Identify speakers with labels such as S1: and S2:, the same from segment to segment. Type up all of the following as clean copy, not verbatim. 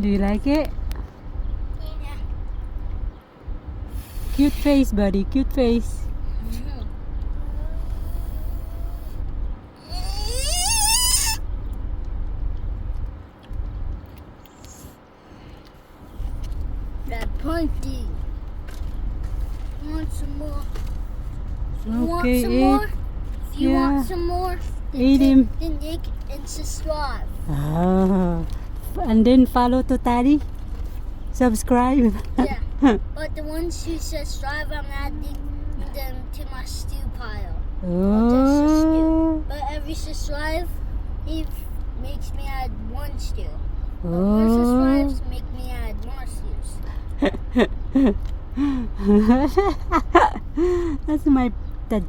S1: Do you like it?
S2: Yeah.
S1: Cute face, buddy. Cute face.
S2: That pointy. You want some more? You want
S1: Okay,
S2: some
S1: eat.
S2: more? If you
S1: Yeah.
S2: want some more, then
S1: Eat him.
S2: Then you can subscribe.
S1: Ah. And then follow to Daddy. Subscribe.
S2: Yeah. But the ones who subscribe, I'm adding them to my stew pile. Just a stew.
S1: Oh.
S2: But every subscribe, it makes me add one stew. But more subscribes
S1: Oh.
S2: make me add more stews.
S1: That's my dad.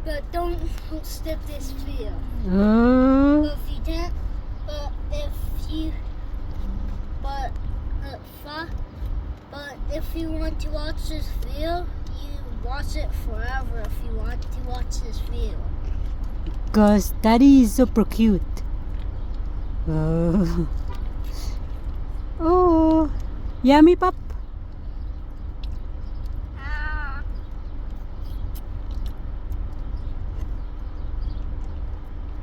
S2: But don't skip this video.
S1: Oh.
S2: But if you can't, but if you want to watch this video, you watch it forever if you want to watch this video.
S1: Cause Daddy is super cute. Oh. Oh. Yummy, Pop.